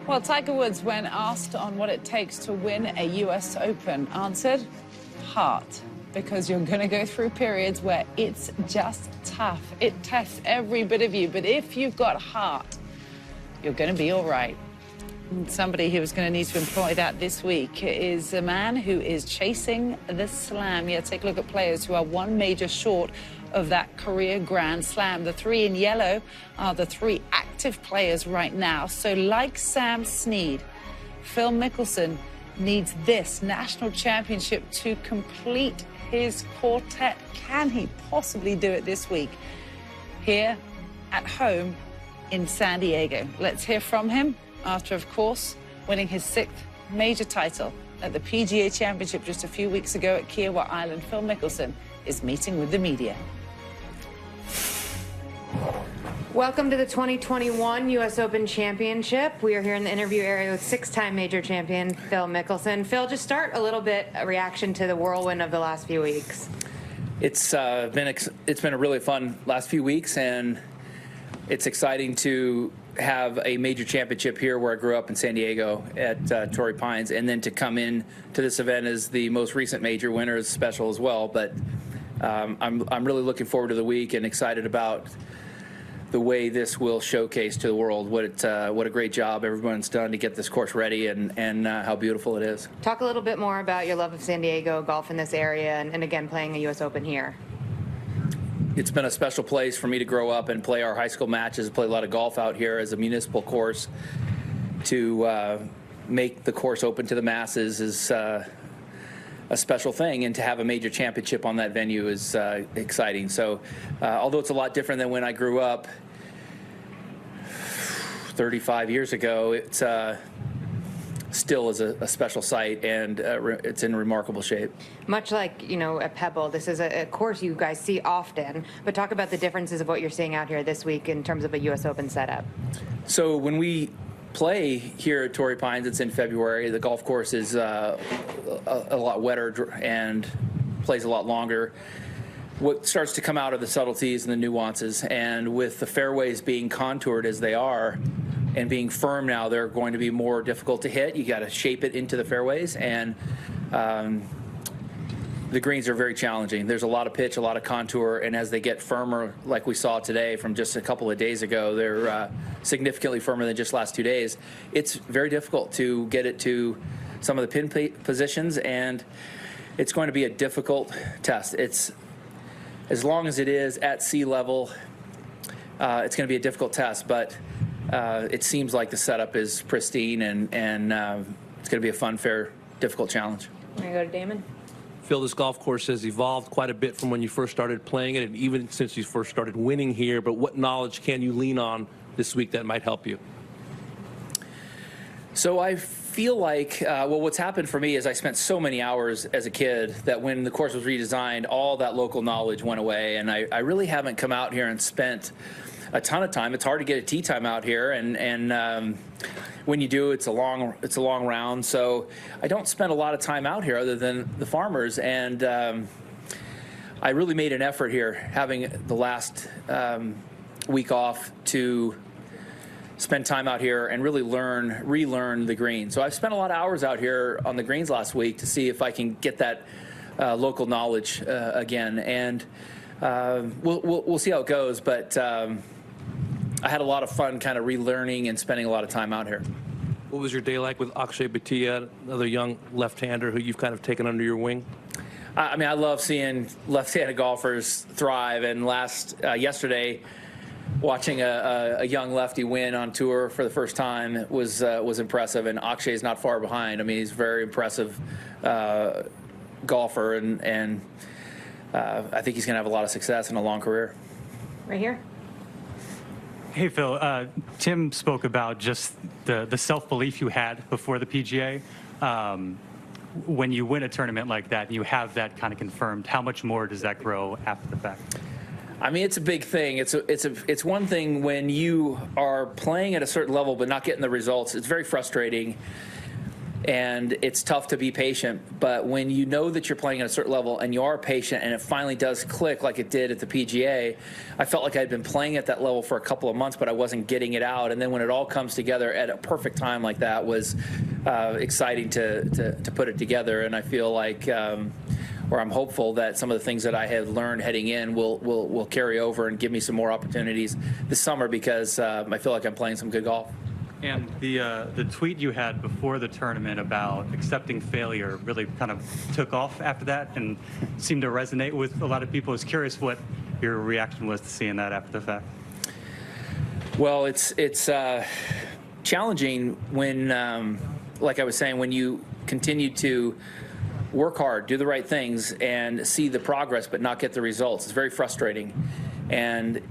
Well, Tiger Woods, when asked on what it takes to win a U.S. Open, answered, heart. Because you're going to go through periods where it's just tough. It tests every bit of you. But if you've got heart, you're going to be all right. And somebody who is going to need to employ that this week is a man who is chasing the slam. Yeah, take a look at players who are one major short of that career Grand Slam. The three in yellow are the three active players right now. So like Sam Snead, Phil Mickelson needs this national championship to complete his quartet. Can he possibly do it this week here at home in San Diego? Let's hear from him after, of course, winning his 6th major title at the PGA Championship just a few weeks ago at Kiowa Island. Phil Mickelson is meeting with the media. Welcome to the 2021 U.S. Open Championship. We are here in the interview area with 6-time major champion Phil Mickelson. Phil, just start a little bit, a reaction to the whirlwind of the last few weeks. It's been a really fun last few weeks, and it's exciting to have a major championship here where I grew up in San Diego at Torrey Pines, and then to come in to this event as the most recent major winner is special as well. But I'm really looking forward to the week and excited about the way this will showcase to the world what a great job everyone's done to get this course ready and how beautiful it is. Talk a little bit more about your love of San Diego, golf in this area, and again, playing a U.S. Open here. It's been a special place for me to grow up and play our high school matches, play a lot of golf out here as a municipal course. To make the course open to the masses is a special thing, and to have a major championship on that venue is exciting. So although it's a lot different than when I grew up 35 years ago, it's still is a special site, and it's in remarkable shape. Much like, at Pebble, this is a course you guys see often, but talk about the differences of what you're seeing out here this week in terms of a U.S. Open setup. So when we play here at Torrey Pines, it's in February. The golf course is a lot wetter and plays a lot longer. What starts to come out are the subtleties and the nuances, and with the fairways being contoured as they are and being firm now, they're going to be more difficult to hit. You got to shape it into the fairways, and the greens are very challenging. There's a lot of pitch, a lot of contour, and as they get firmer, like we saw today from just a couple of days ago, they're significantly firmer than just last 2 days. It's very difficult to get it to some of the pin positions, and it's going to be a difficult test. It's, as long as it is at sea level, it's going to be a difficult test, but it seems like the setup is pristine, and it's going to be a fun, fair, difficult challenge. We're going to go to Damon. Phil, this golf course has evolved quite a bit from when you first started playing it, and even since you first started winning here. But what knowledge can you lean on this week that might help you? So I feel like, well, what's happened for me is I spent so many hours as a kid that when the course was redesigned, all that local knowledge went away, and I really haven't come out here and spent a ton of time. It's hard to get a tee time out here, and when you do, it's a long round. So I don't spend a lot of time out here other than the farmers, and I really made an effort here, having the last week off, to spend time out here and really relearn the green. So I've spent a lot of hours out here on the greens last week to see if I can get that local knowledge again, and we'll see how it goes. But I had a lot of fun kind of relearning and spending a lot of time out here. What was your day like with Akshay Bhatia, another young left-hander who you've kind of taken under your wing? I mean, I love seeing left-handed golfers thrive, and yesterday, watching a young lefty win on tour for the first time was impressive, and Akshay is not far behind. I mean, he's a very impressive golfer, and I think he's going to have a lot of success and a long career. Right here. Hey, Phil. Tim spoke about just the self-belief you had before the PGA. When you win a tournament like that, you have that kind of confirmed. How much more does that grow after the fact? I mean, it's a big thing. It's one thing when you are playing at a certain level but not getting the results. It's very frustrating. and it's tough to be patient. But when you know that you're playing at a certain level and you are patient and it finally does click like it did at the PGA, I felt like I'd been playing at that level for a couple of months, but I wasn't getting it out. And then when it all comes together at a perfect time like that was exciting to put it together. And I feel like, or I'm hopeful that some of the things that I had learned heading in will carry over and give me some more opportunities this summer, because I feel like I'm playing some good golf. And the tweet you had before the tournament about accepting failure really kind of took off after that and seemed to resonate with a lot of people. I was curious what your reaction was to seeing that after the fact. Well, it's challenging when, like I was saying, when you continue to work hard, do the right things, and see the progress but not get the results. It's very frustrating. And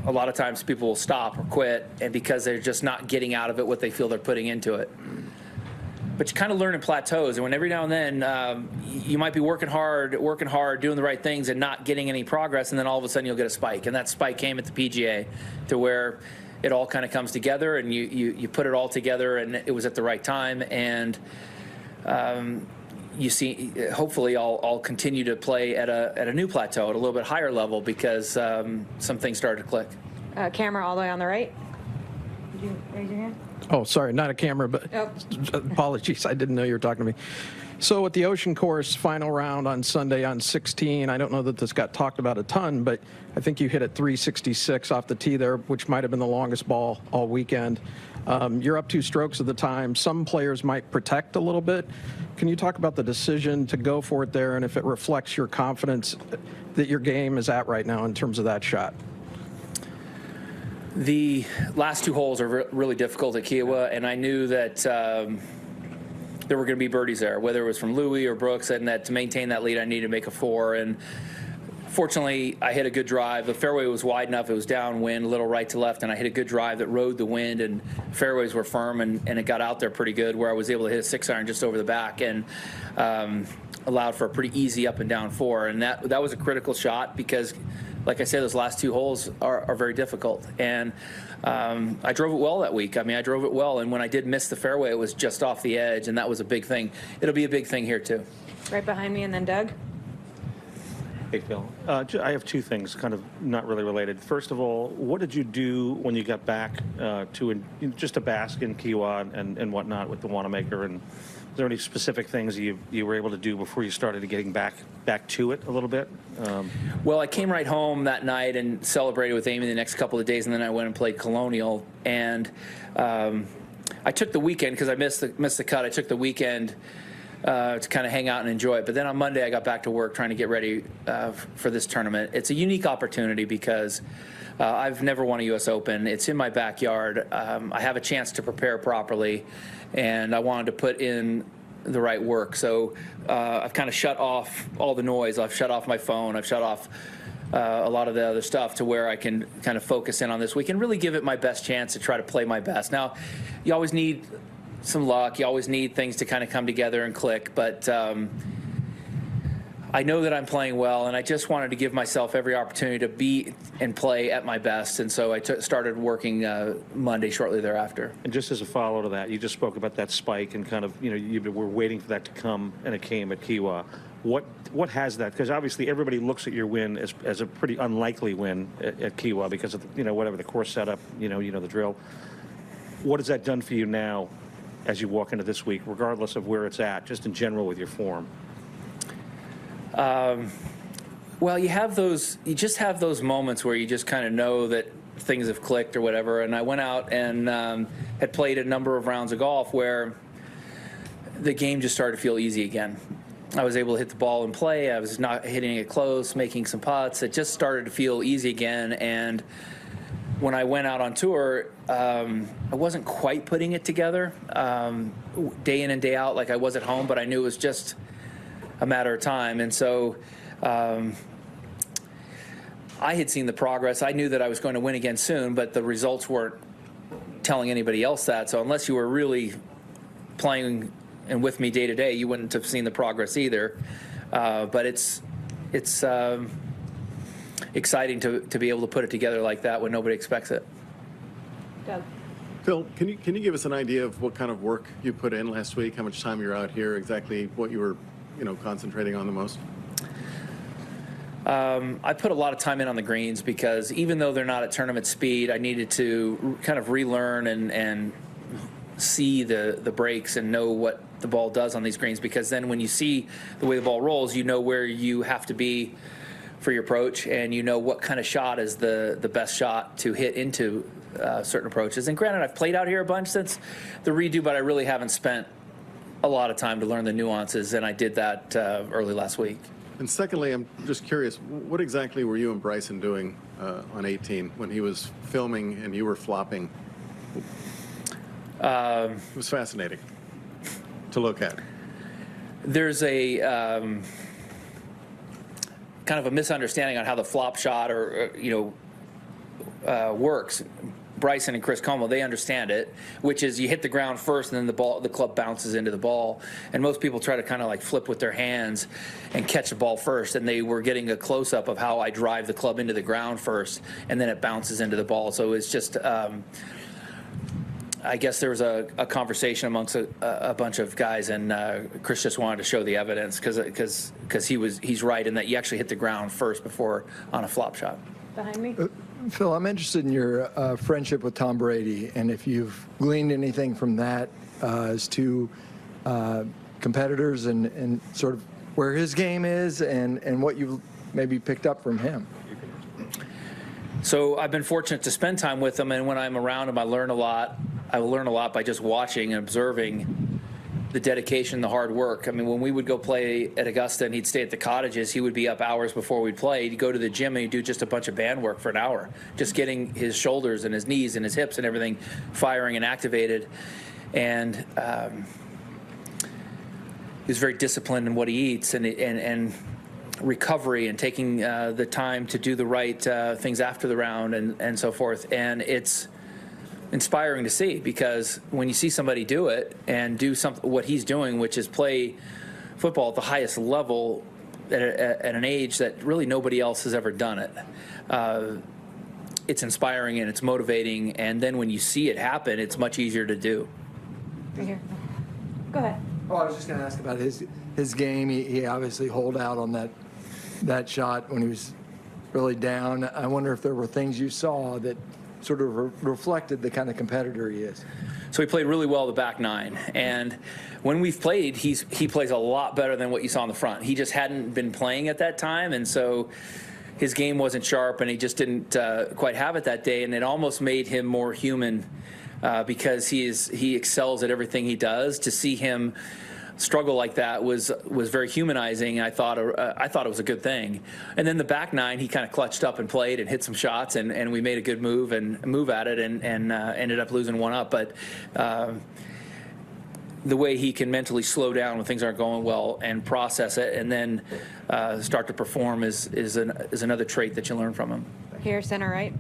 a lot of times people will stop or quit, and because they're just not getting out of it what they feel they're putting into it. But you kind of learn in plateaus, and when every now and then you might be working hard, doing the right things and not getting any progress, and then all of a sudden you'll get a spike. And that spike came at the PGA, to where it all kind of comes together, and you put it all together, and it was at the right time. And you see, hopefully I'll continue to play at a new plateau, at a little bit higher level, because some things started to click. Camera all the way on the right. Did you raise your hand? Oh, sorry, not a camera, but apologies. I didn't know you were talking to me. So at the Ocean Course final round on Sunday on 16, I don't know that this got talked about a ton, but I think you hit at 366 off the tee there, which might have been the longest ball all weekend. You're up 2 strokes at the time. Some players might protect a little bit. Can you talk about the decision to go for it there, and if it reflects your confidence that your game is at right now in terms of that shot? The last 2 holes are really difficult at Kiowa, and I knew that there were going to be birdies there, whether it was from Louis or Brooks, and that to maintain that lead I needed to make a 4. And fortunately, I hit a good drive. The fairway was wide enough. It was downwind, a little right to left, and I hit a good drive that rode the wind, and fairways were firm, and it got out there pretty good, where I was able to hit a 6-iron just over the back, and allowed for a pretty easy up and down 4. And that was a critical shot, because, like I said, those last 2 holes are very difficult. And I drove it well that week. I mean, I drove it well, and when I did miss the fairway, it was just off the edge, and that was a big thing. It'll be a big thing here, too. Right behind me, and then Doug. Hey, Phil. I have 2 things, kind of not really related. First of all, what did you do when you got back just to bask in Kiowa and whatnot with the Wanamaker? And is there any specific things you were able to do before you started getting back to it a little bit? Well, I came right home that night and celebrated with Amy the next couple of days, and then I went and played Colonial. And I took the weekend, because I missed the cut. I took the weekend to kind of hang out and enjoy it. But then on Monday, I got back to work trying to get ready for this tournament. It's a unique opportunity, because I've never won a U.S. Open. It's in my backyard. I have a chance to prepare properly, and I wanted to put in the right work. So I've kind of shut off all the noise. I've shut off my phone. I've shut off a lot of the other stuff, to where I can kind of focus in on this week and really give it my best chance to try to play my best. Now, you always need some luck. You always need things to kind of come together and click, but I know that I'm playing well, and I just wanted to give myself every opportunity to be and play at my best, and so I started working Monday shortly thereafter. And just as a follow to that, you just spoke about that spike, and kind of, you were waiting for that to come, and it came at Kiowa. What has that? Because obviously everybody looks at your win as a pretty unlikely win at Kiowa, because of whatever the course setup, the drill. What has that done for you now, as you walk into this week, regardless of where it's at, just in general with your form? Well, you just have those moments where you just kind of know that things have clicked or whatever. And I went out and had played a number of rounds of golf where the game just started to feel easy again. I was able to hit the ball and play. I was not hitting it close, making some putts. It just started to feel easy again. And when I went out on tour, I wasn't quite putting it together day in and day out like I was at home, but I knew it was just a matter of time. And so I had seen the progress. I knew that I was going to win again soon, but the results weren't telling anybody else that. So unless you were really playing and with me day to day, you wouldn't have seen the progress either. But it's exciting to be able to put it together like that when nobody expects it. Doug. Phil, can you give us an idea of what kind of work you put in last week? How much time you're out here? Exactly what you were, concentrating on the most? I put a lot of time in on the greens because even though they're not at tournament speed, I needed to kind of relearn and see the breaks and know what the ball does on these greens, because then when you see the way the ball rolls, you know where you have to be for your approach, and you know what kind of shot is the best shot to hit into certain approaches. And granted, I've played out here a bunch since the redo, but I really haven't spent a lot of time to learn the nuances, and I did that early last week. And secondly, I'm just curious, what exactly were you and Bryson doing on 18 when he was filming and you were flopping? It was fascinating to look at. There's a kind of a misunderstanding on how the flop shot works. Bryson and Chris Como, they understand it, which is you hit the ground first and then the club bounces into the ball. And most people try to kind of like flip with their hands and catch the ball first. And they were getting a close-up of how I drive the club into the ground first, and then it bounces into the ball. So it's just, I guess there was a conversation amongst a bunch of guys, and Chris just wanted to show the evidence because he's right in that you actually hit the ground first before on a flop shot. Behind me. Phil, I'm interested in your friendship with Tom Brady, and if you've gleaned anything from that as to competitors and sort of where his game is and what you've maybe picked up from him. So I've been fortunate to spend time with him, and when I'm around him, I learn a lot. I learn a lot by just watching and observing the dedication, the hard work. I mean, when we would go play at Augusta and he'd stay at the cottages, he would be up hours before we'd play. He'd go to the gym and he'd do just a bunch of band work for an hour, just getting his shoulders and his knees and his hips and everything firing and activated. And he's very disciplined in what he eats and recovery and taking the time to do the right things after the round and so forth. And it's inspiring to see, because when you see somebody do it and do what he's doing, which is play football at the highest level at an age that really nobody else has ever done it, it's inspiring and it's motivating. And then when you see it happen, it's much easier to do. Right here. Go ahead. Oh, I was just going to ask about his game. He obviously holed out on that shot when he was really down. I wonder if there were things you saw that sort of reflected the kind of competitor he is. So he played really well the back nine, and when we've played, he plays a lot better than what you saw in the front. He just hadn't been playing at that time, and so his game wasn't sharp, and he just didn't quite have it that day, and it almost made him more human because he excels at everything he does. To see him struggle like that was very humanizing. I thought it was a good thing. And then the back nine, he kind of clutched up and played and hit some shots, and we made a good move at it and ended up losing one up. But the way he can mentally slow down when things aren't going well and process it and then start to perform is another trait that you learn from him. Here, center right.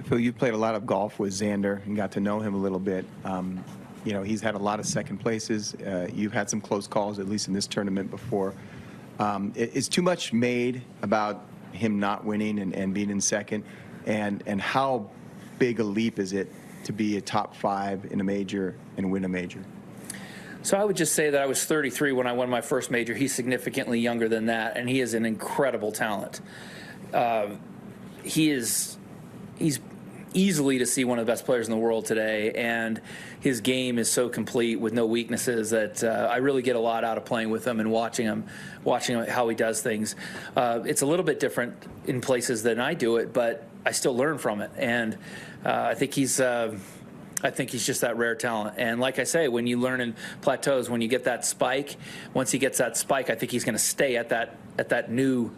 Phil, you've played a lot of golf with Xander and got to know him a little bit. He's had a lot of second places. You've had some close calls, at least in this tournament before. Is too much made about him not winning and being in second? And how big a leap is it to be a top 5 in a major and win a major? So I would just say that I was 33 when I won my first major. He's significantly younger than that, and he is an incredible talent. He's easily to see one of the best players in the world today, and his game is so complete with no weaknesses that I really get a lot out of playing with him and watching how he does things. It's a little bit different in places than I do it, but I still learn from it, and I think he's just that rare talent. And like I say, when you learn in plateaus, when you get that spike, once he gets that spike, I think he's going to stay at that new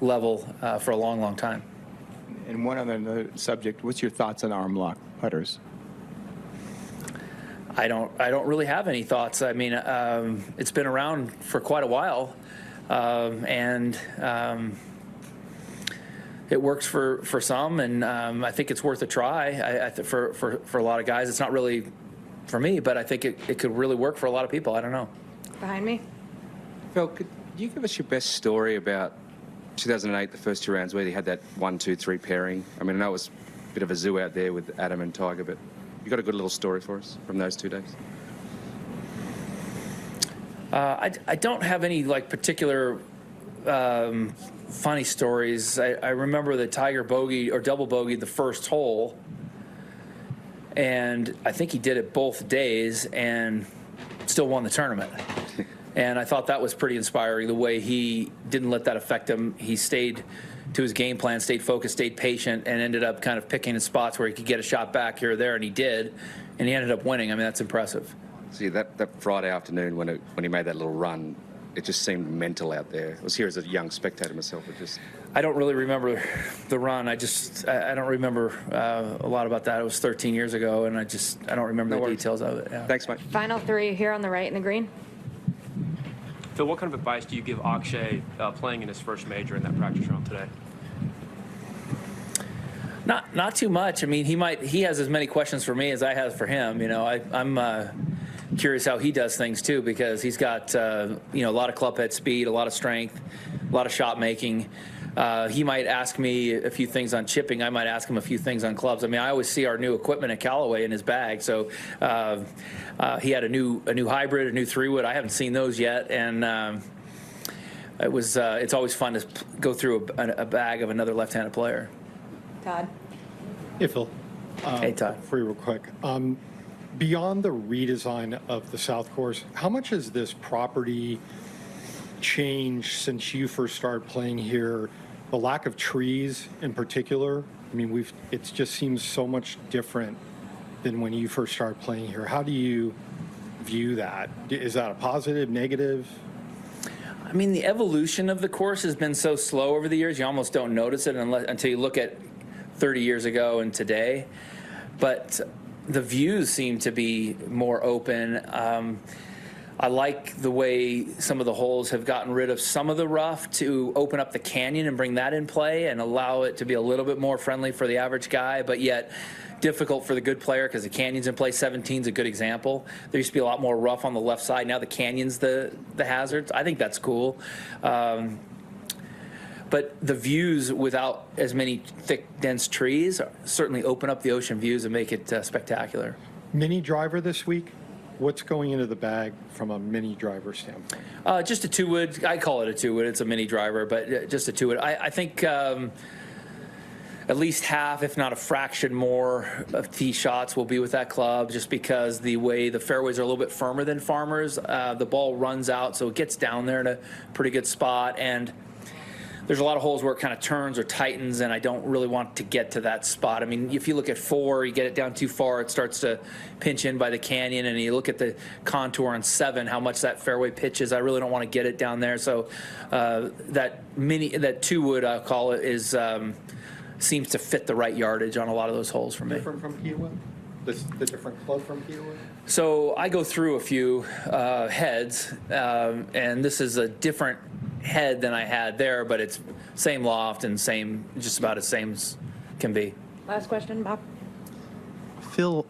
level for a long, long time. And one other subject, what's your thoughts on arm lock putters? I don't really have any thoughts. I mean, it's been around for quite a while, and it works for some, and I think it's worth a try. For a lot of guys, it's not really for me, but I think it could really work for a lot of people. I don't know. Behind me. Phil, could you give us your best story about 2008, the first 2 rounds where you had that 1, 2, 3 pairing? I mean, I know it was a bit of a zoo out there with Adam and Tiger, but You got a good little story for us from those 2 days? I don't have any like particular funny stories. I remember the Tiger bogey or double bogey the first hole, and I think he did it both days and still won the tournament. And I thought that was pretty inspiring, the way he didn't let that affect him. He stayed to his game plan, stayed focused, stayed patient, and ended up kind of picking his spots where he could get a shot back here or there, and he did, and he ended up winning. I mean, that's impressive. See, that Friday afternoon when he made that little run, it just seemed mental out there. I was here as a young spectator myself. I don't really remember the run. I don't remember a lot about that. It was 13 years ago, and I don't remember the details of it. Yeah. Thanks, mate. Final 3 here on the right in the green. Phil, what kind of advice do you give Akshay playing in his first major in that practice round today? Not too much. I mean, he has as many questions for me as I have for him. You know, I'm curious how he does things too, because he's got a lot of club head speed, a lot of strength, a lot of shot making. He might ask me a few things on chipping. I might ask him a few things on clubs. I mean, I always see our new equipment at Callaway in his bag. So he had a new hybrid, a new 3-wood. I haven't seen those yet, and it's always fun to go through a bag of another left-handed player. Todd. Hey, Phil. Hey, Todd. For you real quick. Beyond the redesign of the South Course, how much has this property changed since you first started playing here? The lack of trees in particular. I mean, it just seems so much different than when you first started playing here. How do you view that? Is that a positive, negative? I mean, the evolution of the course has been so slow over the years, you almost don't notice it until you look at 30 years ago and today. But the views seem to be more open. I like the way some of the holes have gotten rid of some of the rough to open up the canyon and bring that in play and allow it to be a little bit more friendly for the average guy, but yet difficult for the good player because the canyon's in play. 17's a good example. There used to be a lot more rough on the left side. Now the canyon's the hazards. I think that's cool. But the views without as many thick, dense trees certainly open up the ocean views and make it spectacular. Mini driver this week? What's going into the bag from a mini driver standpoint? Just a 2-wood. I call it a 2-wood. It's a mini driver, but just a 2-wood. I think at least half, if not a fraction more of tee shots will be with that club, just because the way the fairways are a little bit firmer than Farmers. The ball runs out, so it gets down there in a pretty good spot, and there's a lot of holes where it kind of turns or tightens, and I don't really want to get to that spot. I mean, if you look at 4, you get it down too far, it starts to pinch in by the canyon, and you look at the contour on 7, how much that fairway pitches. I really don't want to get it down there. So that 2-wood, I'll call it, is seems to fit the right yardage on a lot of those holes for me. Different from Kiowa? The different club from Kiowa? So I go through a few heads, and this is a different head than I had there, but it's same loft and just about as same as can be. Last question, Bob. Phil,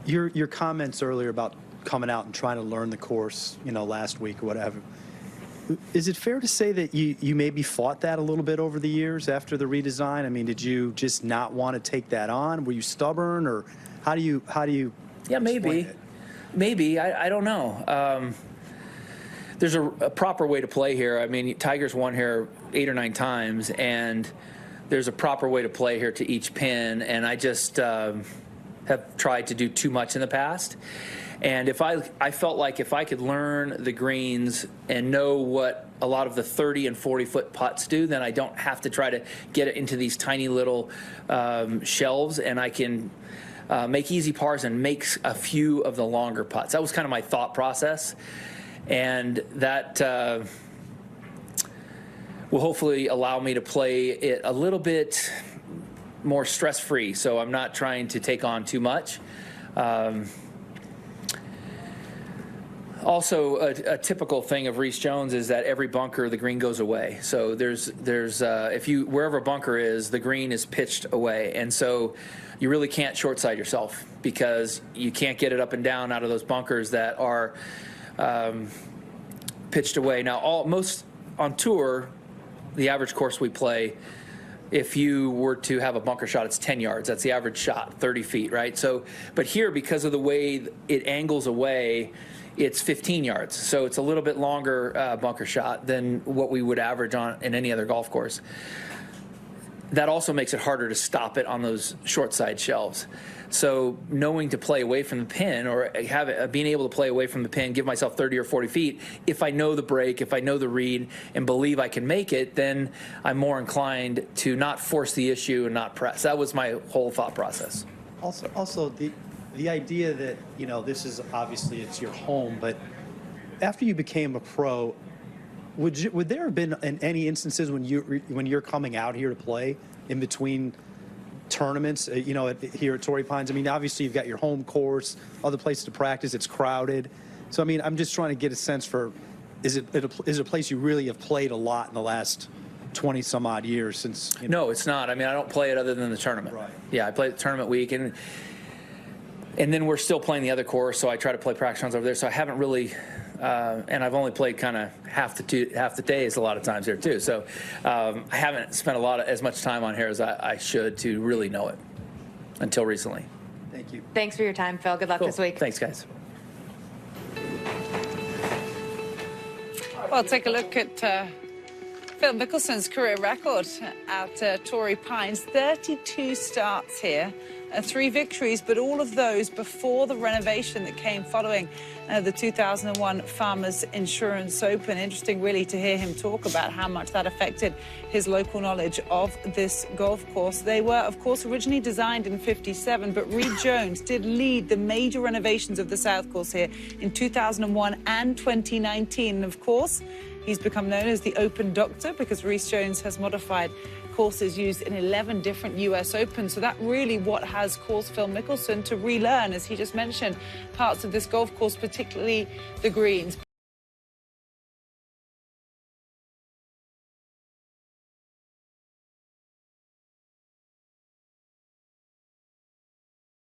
your comments earlier about coming out and trying to learn the course, last week or whatever. Is it fair to say that you maybe fought that a little bit over the years after the redesign? I mean, did you just not want to take that on? Were you stubborn, or how do you? Yeah, maybe. I don't know. There's a proper way to play here. I mean, Tiger's won here 8 or 9 times, and there's a proper way to play here to each pin, and I just have tried to do too much in the past. And I felt like if I could learn the greens and know what a lot of the 30 and 40-foot putts do, then I don't have to try to get it into these tiny little shelves, and I can make easy pars and make a few of the longer putts. That was kind of my thought process. And that will hopefully allow me to play it a little bit more stress-free, so I'm not trying to take on too much. Also, a typical thing of Reese Jones is that every bunker, the green goes away. So there's wherever a bunker is, the green is pitched away, and so you really can't short side yourself because you can't get it up and down out of those bunkers that are pitched away. Now, most on tour, the average course we play, If you were to have a bunker shot, it's 10 yards. That's the average shot, 30 feet, right? So, but here, because of the way it angles away, it's 15 yards. So it's a little bit longer bunker shot than what we would average on in any other golf course. That also makes it harder to stop it on those short side shelves. So knowing to play away from the pin, or being able to play away from the pin, give myself 30 or 40 feet, if I know the break, if I know the read, and believe I can make it, then I'm more inclined to not force the issue and not press. That was my whole thought process. Also the idea that, you know, this is obviously it's your home, but after you became a pro, would there have been in any instances when you're coming out here to play in between tournaments, you know, here at Torrey Pines? I mean, obviously you've got your home course, other places to practice, it's crowded. So, I mean, I'm just trying to get a sense for, is it a place you really have played a lot in the last 20 some odd years since? You know? No, it's not. I mean, I don't play it other than the tournament. Right. Yeah, I play the tournament week, and then we're still playing the other course, so I try to play practice rounds over there. So I haven't really, and I've only played kind of half the days a lot of times here too. So I haven't spent as much time on here as I should to really know it until recently. Thank you. Thanks for your time, Phil. Good luck Cool. this week. Thanks, guys. Well, take a look at Phil Mickelson's career record at Torrey Pines. 32 starts here, 3 victories, but all of those before the renovation that came following the 2001 Farmers Insurance Open. Interesting, really, to hear him talk about how much that affected his local knowledge of this golf course. They were, of course, originally designed in '57, but Reed Jones did lead the major renovations of the South Course here in 2001 and 2019. And, of course, he's become known as the Open Doctor because Reed Jones has modified courses used in 11 different U.S. Opens. So that really what has caused Phil Mickelson to relearn, as he just mentioned, parts of this golf course, particularly the greens.